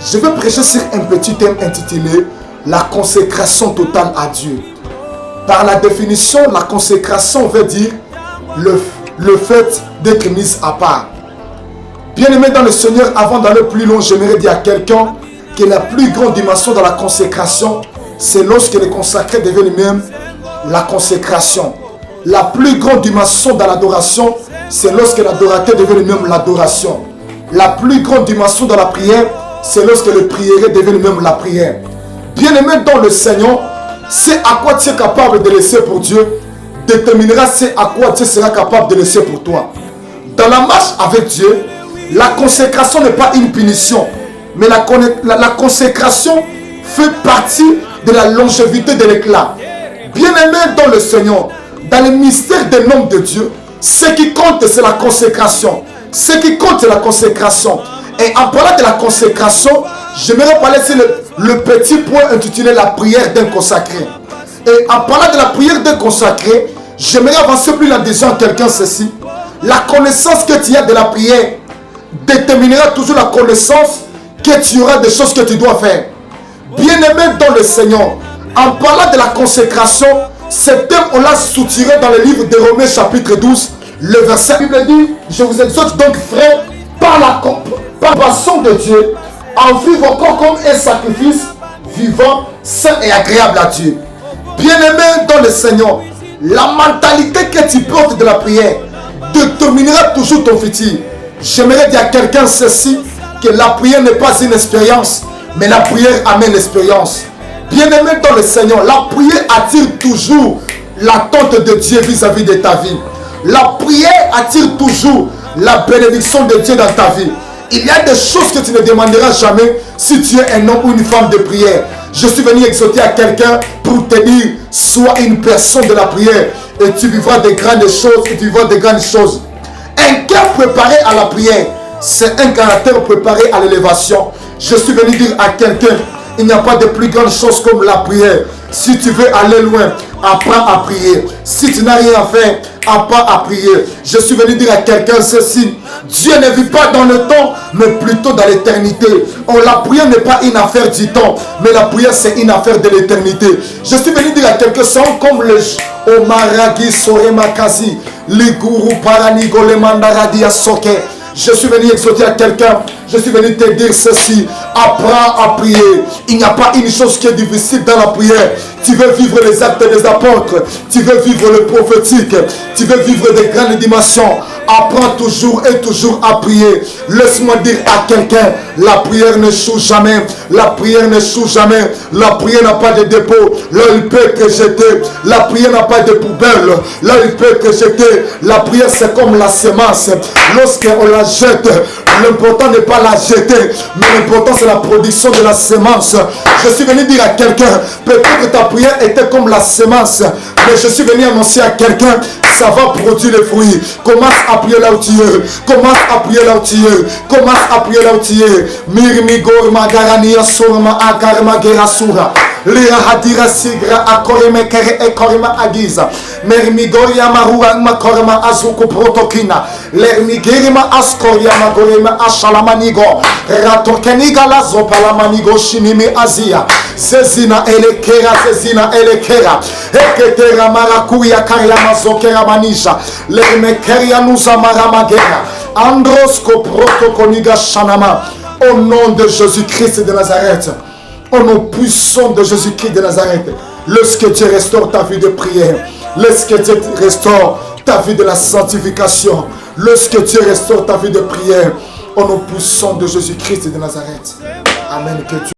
Je vais prêcher sur un petit thème intitulé « La consécration totale à Dieu ». Par la définition, la consécration veut dire le fait d'être mis à part. Bien-aimé dans le Seigneur, avant d'aller plus loin, j'aimerais dire à quelqu'un que la plus grande dimension dans la consécration, c'est lorsque le consacré devient lui-même la consécration. La plus grande dimension dans l'adoration, c'est lorsque l'adorateur devient lui-même l'adoration. La plus grande dimension dans la prière, c'est lorsque le prière devient lui-même la prière. Bien-aimé dans le Seigneur, c'est à quoi tu es capable de laisser pour Dieu déterminera c'est à quoi Dieu sera capable de laisser pour toi. Dans la marche avec Dieu, la consécration n'est pas une punition, mais la consécration fait partie de la longévité de l'éclat. Bien-aimé dans le Seigneur, dans le mystère des noms de Dieu, ce qui compte c'est la consécration. Ce qui compte c'est la consécration. Et en parlant de la consécration, j'aimerais parler sur le petit point intitulé la prière d'un consacré. Et en parlant de la prière d'un consacré, j'aimerais avancer plus en disant à quelqu'un ceci. La connaissance que tu as de la prière déterminera toujours la connaissance que tu auras des choses que tu dois faire. Bien-aimé dans le Seigneur, en parlant de la consécration, ce thème on l'a soutiré dans le livre de Romains chapitre 12, le verset. La Bible dit, je vous exhorte donc frères, par la compassion de Dieu, en vivre encore comme un sacrifice vivant, saint et agréable à Dieu. Bien-aimé dans le Seigneur, la mentalité que tu portes de la prière déterminera toujours ton futur. J'aimerais dire à quelqu'un ceci, que la prière n'est pas une expérience, mais la prière amène l'expérience. Bien-aimé dans le Seigneur, la prière attire toujours l'attente de Dieu vis-à-vis de ta vie. La prière attire toujours la bénédiction de Dieu dans ta vie. Il y a des choses que tu ne demanderas jamais si tu es un homme ou une femme de prière. Je suis venu exhorter à quelqu'un pour te dire, sois une personne de la prière et tu vivras de grandes choses et tu vivras de grandes choses. Un cœur préparé à la prière, c'est un caractère préparé à l'élévation. Je suis venu dire à quelqu'un, il n'y a pas de plus grande chose comme la prière. Si tu veux aller loin, apprends à prier. Si tu n'as rien à faire, apprends à prier. Je suis venu dire à quelqu'un ceci. Dieu ne vit pas dans le temps, mais plutôt dans l'éternité. La prière n'est pas une affaire du temps, mais la prière c'est une affaire de l'éternité. Je suis venu dire à quelqu'un, c'est comme le Omaragi Soremakasi, Liguru Paranigo le Mandaradi Asoke. Je suis venu exhorter à quelqu'un, je suis venu te dire ceci, apprends à prier. Il n'y a pas une chose qui est difficile dans la prière. Tu veux vivre les actes des apôtres, tu veux vivre le prophétique, tu veux vivre des grandes dimensions. Apprends toujours et toujours à prier. Laisse-moi dire à quelqu'un, la prière n'échoue jamais. La prière n'échoue jamais. La prière n'a pas de dépôt. Là, il peut être jeté. La prière n'a pas de poubelle. Là, il peut être jeté. La prière, c'est comme la semence. Lorsqu'on la jette, l'important n'est pas la jeter, mais l'important c'est la production de la semence. Je suis venu dire à quelqu'un, peut-être que ta prière était comme la semence, mais je suis venu annoncer à quelqu'un, ça va produire les fruits. Commence à prier là où tu es. Commence à prier là où tu es. Commence à prier là où tu es. Mirmigor magarania surma agarma gerasura. Lira hadira sigra akoreme kere ekorema agiza. Mermigoria marua makorema azuko protokina. Lermigirima askoria magorema ashalamanigo. Ratokeniga la zopalamanigo shinimi azia. Zezina elekera, zezina elekera. Eketera marakuya karyama zokera manisha. Lermekeria nusa maramagera. Androsko protokoniga shanama. Au nom de Jésus-Christ de Nazareth. Au nom puissant de Jésus-Christ de Nazareth. Lorsque Dieu restaure ta vie de prière. Lorsque Dieu restaure ta vie de la sanctification. Lorsque Dieu restaure ta vie de prière. Au nom puissant de Jésus-Christ de Nazareth. Amen. Que Dieu